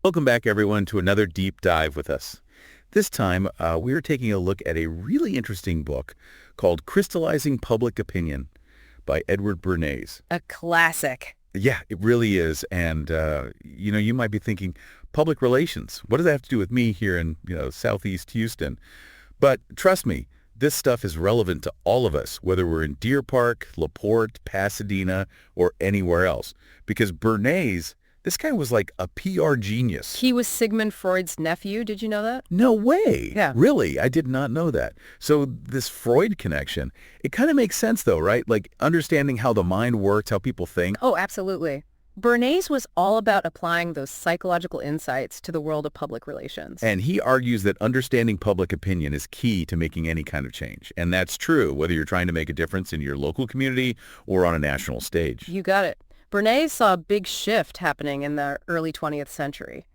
Welcome back, everyone, to another deep dive with us. This time, we are taking a look at a really interesting book called Crystallizing Public Opinion by Edward Bernays. A classic. Yeah, it really is. And, you might be thinking, public relations, what does that have to do with me here in, Southeast Houston? But trust me, this stuff is relevant to all of us, whether we're in Deer Park, LaPorte, Pasadena, or anywhere else. Because Bernays, this guy was like a PR genius. He was Sigmund Freud's nephew. Did you know that? No way. Yeah. Really? I did not know that. So this Freud connection, it kind of makes sense though, right? Like understanding how the mind works, how people think. Oh, absolutely. Bernays was all about applying those psychological insights to the world of public relations. And he argues that understanding public opinion is key to making any kind of change. And that's true, whether you're trying to make a difference in your local community or on a national stage. You got it. Bernays saw a big shift happening in the early 20th century.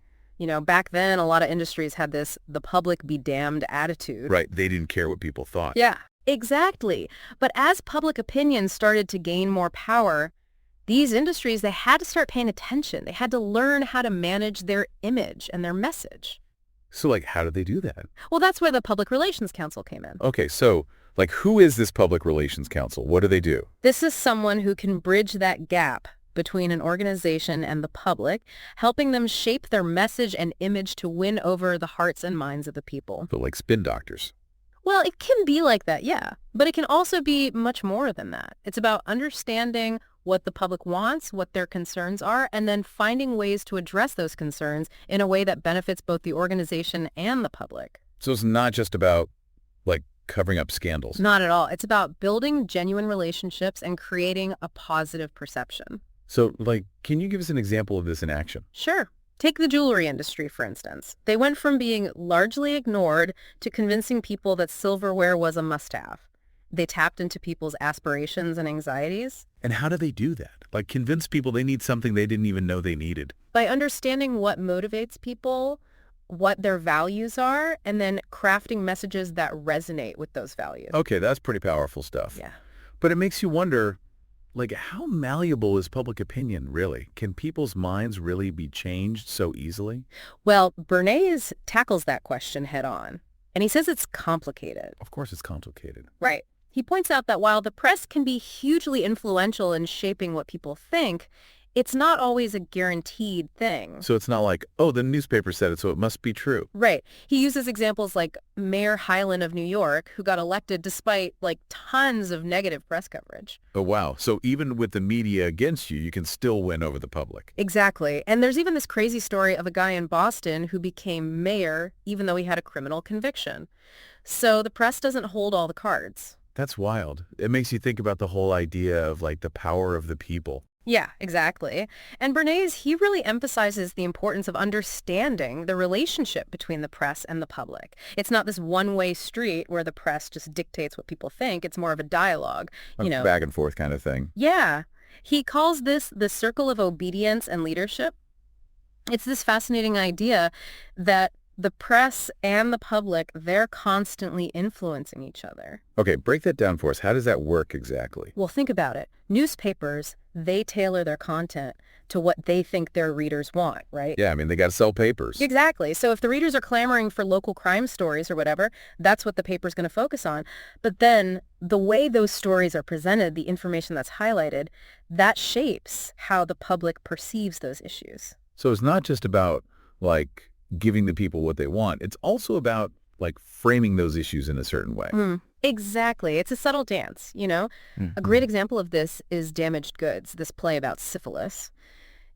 Back then, a lot of industries had this the public be damned attitude. Right. They didn't care what people thought. Yeah, exactly. But as public opinion started to gain more power, these industries, they had to start paying attention. They had to learn how to manage their image and their message. So, how did they do that? Well, that's where the Public Relations Council came in. Okay, so, who is this Public Relations Council? What do they do? This is someone who can bridge that gap between an organization and the public, helping them shape their message and image to win over the hearts and minds of the people. So, like spin doctors. Well, it can be like that, yeah. But it can also be much more than that. It's about understanding what the public wants, what their concerns are, and then finding ways to address those concerns in a way that benefits both the organization and the public. So it's not just about, covering up scandals. Not at all. It's about building genuine relationships and creating a positive perception. So, can you give us an example of this in action? Sure. Take the jewelry industry, for instance. They went from being largely ignored to convincing people that silverware was a must-have. They tapped into people's aspirations and anxieties. And how do they do that? Convince people they need something they didn't even know they needed. By understanding what motivates people, what their values are, and then crafting messages that resonate with those values. Okay, that's pretty powerful stuff. Yeah. But it makes you wonder, how malleable is public opinion, really? Can people's minds really be changed so easily? Well, Bernays tackles that question head on, and he says it's complicated. Of course it's complicated. Right. He points out that while the press can be hugely influential in shaping what people think, it's not always a guaranteed thing. So it's not like, oh, the newspaper said it, so it must be true. Right. He uses examples like Mayor Hyland of New York, who got elected despite, tons of negative press coverage. Oh, wow. So even with the media against you, you can still win over the public. Exactly. And there's even this crazy story of a guy in Boston who became mayor even though he had a criminal conviction. So the press doesn't hold all the cards. That's wild. It makes you think about the whole idea of, the power of the people. Yeah, exactly. And Bernays, he really emphasizes the importance of understanding the relationship between the press and the public. It's not this one-way street where the press just dictates what people think. It's more of a dialogue, Back and forth kind of thing. Yeah. He calls this the circle of obedience and leadership. It's this fascinating idea that the press and the public, they're constantly influencing each other. Okay, break that down for us. How does that work exactly? Well, think about it. Newspapers, they tailor their content to what they think their readers want, right? Yeah, they got to sell papers. Exactly. So if the readers are clamoring for local crime stories or whatever, that's what the paper's going to focus on. But then the way those stories are presented, the information that's highlighted, that shapes how the public perceives those issues. So it's not just about, giving the people what they want. It's also about, framing those issues in a certain way. Exactly. It's a subtle dance, Mm-hmm. A great example of this is Damaged Goods, this play about syphilis.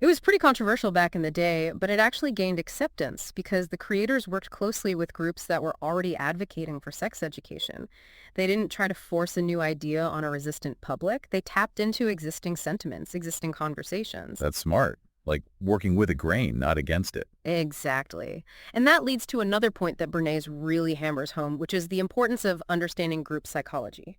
It was pretty controversial back in the day, but it actually gained acceptance because the creators worked closely with groups that were already advocating for sex education. They didn't try to force a new idea on a resistant public. They tapped into existing sentiments, existing conversations. That's smart. Working with a grain, not against it. Exactly. And that leads to another point that Bernays really hammers home, which is the importance of understanding group psychology.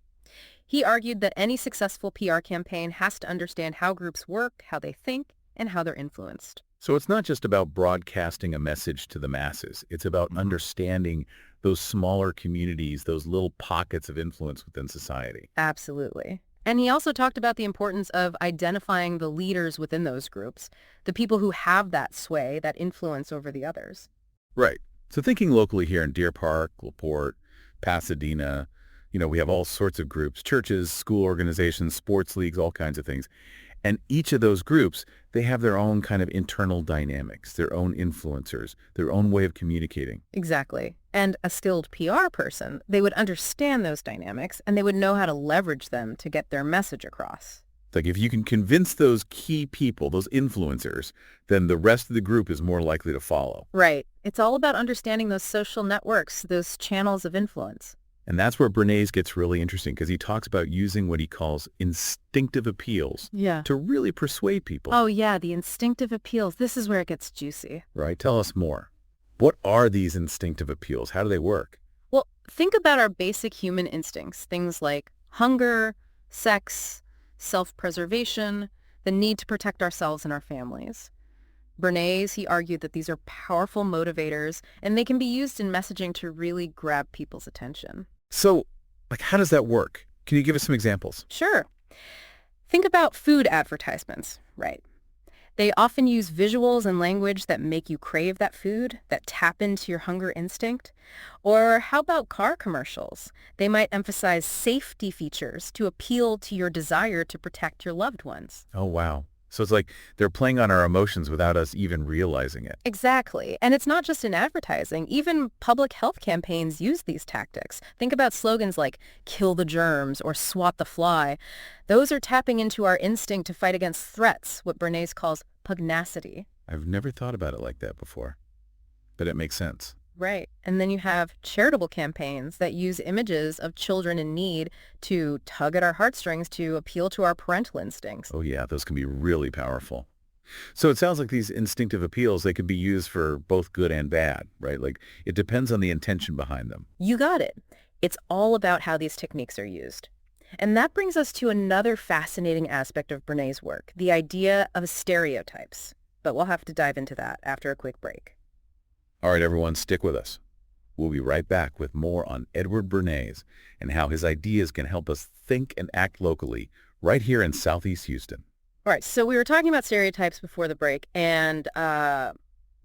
He argued that any successful PR campaign has to understand how groups work, how they think, and how they're influenced. So it's not just about broadcasting a message to the masses. It's about understanding those smaller communities, those little pockets of influence within society. Absolutely. And he also talked about the importance of identifying the leaders within those groups, the people who have that sway, that influence over the others. Right. So thinking locally here in Deer Park, LaPorte, Pasadena, we have all sorts of groups, churches, school organizations, sports leagues, all kinds of things. And each of those groups, they have their own kind of internal dynamics, their own influencers, their own way of communicating. Exactly. And a skilled PR person, they would understand those dynamics and they would know how to leverage them to get their message across. Like if you can convince those key people, those influencers, then the rest of the group is more likely to follow. Right. It's all about understanding those social networks, those channels of influence. And that's where Bernays gets really interesting because he talks about using what he calls instinctive appeals Yeah. to really persuade people. Oh, yeah, the instinctive appeals. This is where it gets juicy. Right? Tell us more. What are these instinctive appeals? How do they work? Well, think about our basic human instincts, things like hunger, sex, self-preservation, the need to protect ourselves and our families. Bernays, he argued that these are powerful motivators, and they can be used in messaging to really grab people's attention. So, how does that work? Can you give us some examples? Sure. Think about food advertisements, right? They often use visuals and language that make you crave that food, that tap into your hunger instinct. Or how about car commercials? They might emphasize safety features to appeal to your desire to protect your loved ones. Oh, wow. So it's like they're playing on our emotions without us even realizing it. Exactly. And it's not just in advertising. Even public health campaigns use these tactics. Think about slogans like kill the germs or swat the fly. Those are tapping into our instinct to fight against threats, what Bernays calls pugnacity. I've never thought about it like that before, but it makes sense. Right. And then you have charitable campaigns that use images of children in need to tug at our heartstrings to appeal to our parental instincts. Oh, yeah, those can be really powerful. So it sounds like these instinctive appeals, they can be used for both good and bad, right? Like it depends on the intention behind them. You got it. It's all about how these techniques are used. And that brings us to another fascinating aspect of Bernays' work, the idea of stereotypes. But we'll have to dive into that after a quick break. All right, everyone, stick with us. We'll be right back with more on Edward Bernays and how his ideas can help us think and act locally right here in Southeast Houston. All right, so we were talking about stereotypes before the break, and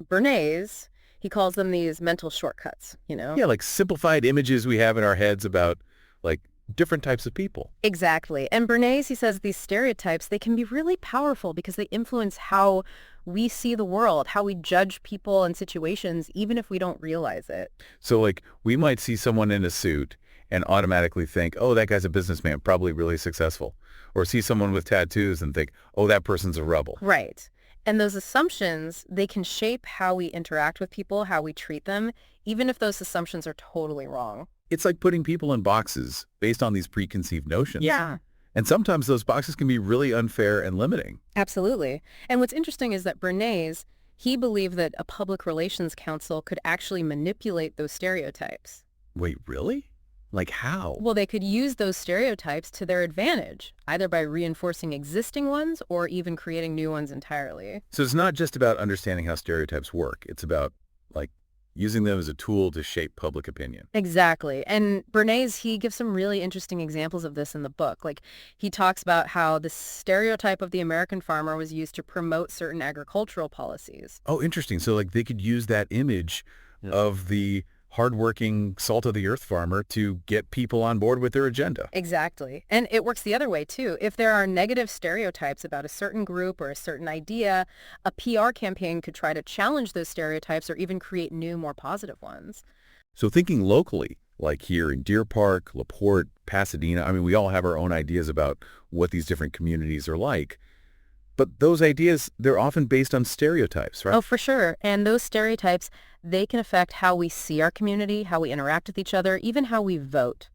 Bernays, he calls them these mental shortcuts, Yeah, like simplified images we have in our heads about like different types of people. Exactly. And Bernays, he says these stereotypes, they can be really powerful because they influence how we see the world, how we judge people and situations, even if we don't realize it. So like we might see someone in a suit and automatically think, oh, that guy's a businessman, probably really successful. Or see someone with tattoos and think, oh, that person's a rebel. Right. And those assumptions, they can shape how we interact with people, how we treat them, even if those assumptions are totally wrong. It's like putting people in boxes based on these preconceived notions. Yeah. And sometimes those boxes can be really unfair and limiting. Absolutely. And what's interesting is that Bernays, he believed that a public relations counsel could actually manipulate those stereotypes. Wait, really? Like how? Well, they could use those stereotypes to their advantage, either by reinforcing existing ones or even creating new ones entirely. So it's not just about understanding how stereotypes work. It's about, like, using them as a tool to shape public opinion. Exactly. And Bernays, he gives some really interesting examples of this in the book. Like, he talks about how the stereotype of the American farmer was used to promote certain agricultural policies. Oh, interesting. So, like, they could use that image of the hardworking, salt-of-the-earth farmer to get people on board with their agenda. Exactly. And it works the other way, too. If there are negative stereotypes about a certain group or a certain idea, a PR campaign could try to challenge those stereotypes or even create new, more positive ones. So thinking locally, like here in Deer Park, LaPorte, Pasadena, I mean, we all have our own ideas about what these different communities are like. But those ideas, they're often based on stereotypes, right? Oh, for sure. And those stereotypes, they can affect how we see our community, how we interact with each other, even how we vote.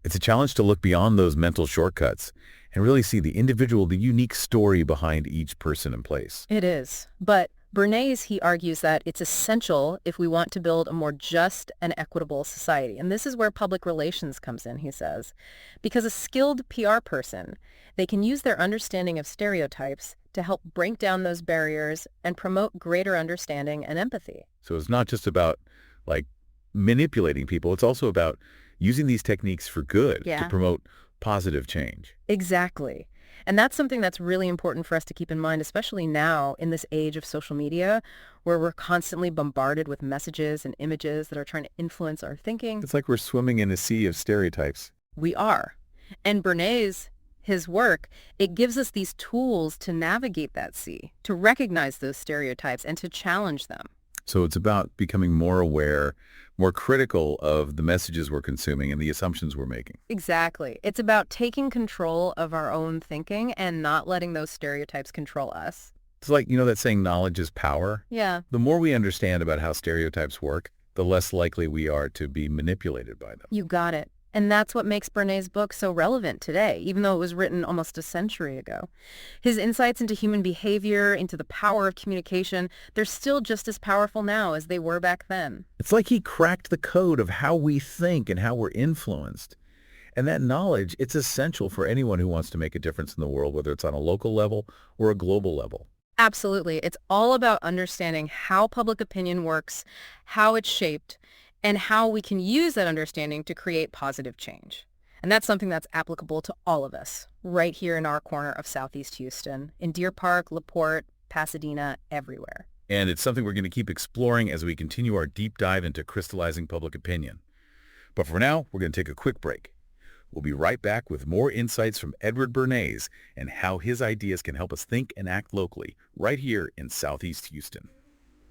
It's a challenge to look beyond those mental shortcuts and really see the individual, the unique story behind each person and place. It is. But Bernays, he argues that it's essential if we want to build a more just and equitable society. And this is where public relations comes in, he says. Because a skilled PR person, they can use their understanding of stereotypes to help break down those barriers and promote greater understanding and empathy. So it's not just about like manipulating people. It's also about using these techniques for good to promote positive change. Exactly. And that's something that's really important for us to keep in mind, especially now in this age of social media, where we're constantly bombarded with messages and images that are trying to influence our thinking. It's like we're swimming in a sea of stereotypes. We are. And Bernays, his work, it gives us these tools to navigate that sea, to recognize those stereotypes and to challenge them. So it's about becoming more aware, more critical of the messages we're consuming and the assumptions we're making. Exactly. It's about taking control of our own thinking and not letting those stereotypes control us. It's like, that saying knowledge is power. Yeah. The more we understand about how stereotypes work, the less likely we are to be manipulated by them. You got it. And that's what makes Bernays' book so relevant today, even though it was written almost a century ago. His insights into human behavior, into the power of communication, they're still just as powerful now as they were back then. It's like he cracked the code of how we think and how we're influenced. And that knowledge, it's essential for anyone who wants to make a difference in the world, whether it's on a local level or a global level. Absolutely. It's all about understanding how public opinion works, how it's shaped, and how we can use that understanding to create positive change. And that's something that's applicable to all of us, right here in our corner of Southeast Houston, in Deer Park, LaPorte, Pasadena, everywhere. And it's something we're going to keep exploring as we continue our deep dive into crystallizing public opinion. But for now, we're going to take a quick break. We'll be right back with more insights from Edward Bernays and how his ideas can help us think and act locally, right here in Southeast Houston.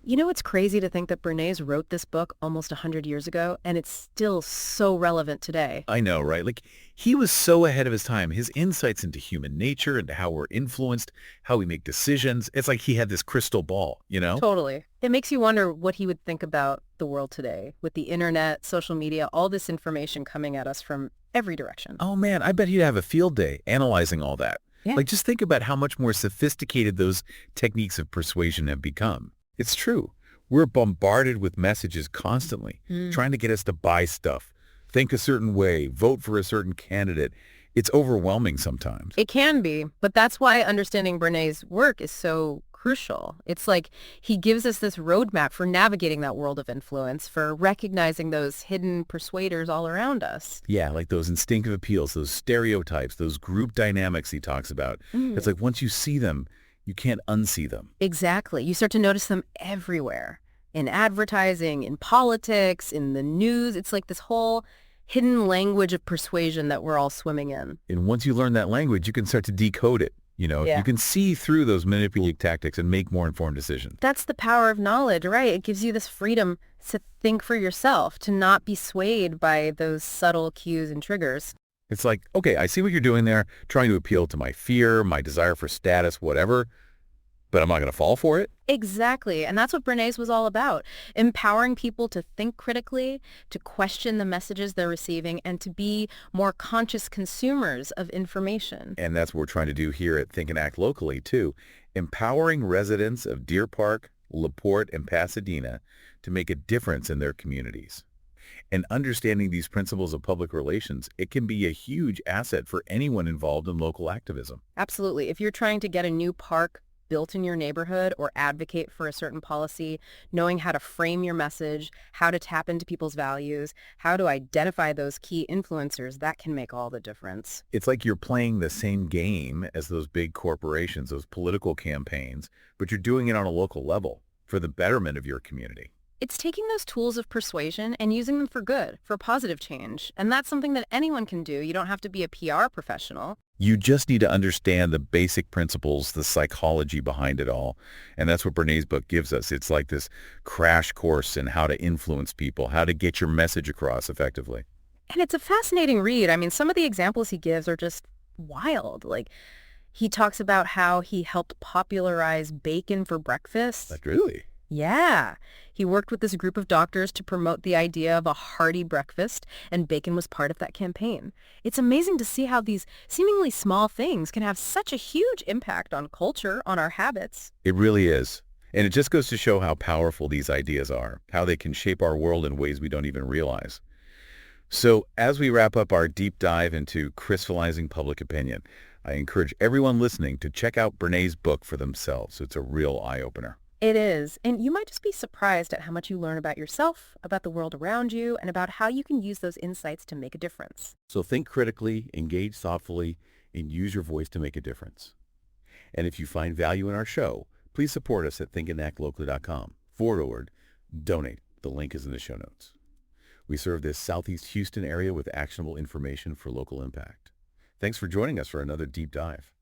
You know, it's crazy to think that Bernays wrote this book almost 100 years ago, and it's still so relevant today. I know, right? Like, he was so ahead of his time. His insights into human nature, into how we're influenced, how we make decisions. It's like he had this crystal ball, Totally. It makes you wonder what he would think about the world today, with the internet, social media, all this information coming at us from every direction. Oh, man, I bet he'd have a field day analyzing all that. Yeah. Like, just think about how much more sophisticated those techniques of persuasion have become. It's true. We're bombarded with messages constantly, trying to get us to buy stuff, think a certain way, vote for a certain candidate. It's overwhelming sometimes. It can be, but that's why understanding Bernays' work is so crucial. It's like he gives us this roadmap for navigating that world of influence, for recognizing those hidden persuaders all around us. Yeah, like those instinctive appeals, those stereotypes, those group dynamics he talks about. It's like once you see them, you can't unsee them. Exactly. You start to notice them everywhere. In advertising, in politics, in the news. It's like this whole hidden language of persuasion that we're all swimming in. And once you learn that language, you can start to decode it. Yeah. You can see through those manipulative tactics and make more informed decisions. That's the power of knowledge, right? It gives you this freedom to think for yourself, to not be swayed by those subtle cues and triggers. It's like, okay, I see what you're doing there, trying to appeal to my fear, my desire for status, whatever, but I'm not going to fall for it. Exactly. And that's what Bernays was all about, empowering people to think critically, to question the messages they're receiving, and to be more conscious consumers of information. And that's what we're trying to do here at Think and Act Locally, too, empowering residents of Deer Park, LaPorte, and Pasadena to make a difference in their communities. And understanding these principles of public relations, it can be a huge asset for anyone involved in local activism. Absolutely. If you're trying to get a new park built in your neighborhood or advocate for a certain policy, knowing how to frame your message, how to tap into people's values, how to identify those key influencers, that can make all the difference. It's like you're playing the same game as those big corporations, those political campaigns, but you're doing it on a local level for the betterment of your community. It's taking those tools of persuasion and using them for good, for positive change. And that's something that anyone can do. You don't have to be a PR professional. You just need to understand the basic principles, the psychology behind it all. And that's what Bernays' book gives us. It's like this crash course in how to influence people, how to get your message across effectively. And it's a fascinating read. I mean, some of the examples he gives are just wild. Like, he talks about how he helped popularize bacon for breakfast. Like, really? Yeah. He worked with this group of doctors to promote the idea of a hearty breakfast, and bacon was part of that campaign. It's amazing to see how these seemingly small things can have such a huge impact on culture, on our habits. It really is. And it just goes to show how powerful these ideas are, how they can shape our world in ways we don't even realize. So as we wrap up our deep dive into crystallizing public opinion, I encourage everyone listening to check out Bernays' book for themselves. It's a real eye-opener. It is, and you might just be surprised at how much you learn about yourself, about the world around you, and about how you can use those insights to make a difference. So think critically, engage thoughtfully, and use your voice to make a difference. And if you find value in our show, please support us at thinkandactlocally.com/donate. The link is in the show notes. We serve this Southeast Houston area with actionable information for local impact. Thanks for joining us for another deep dive.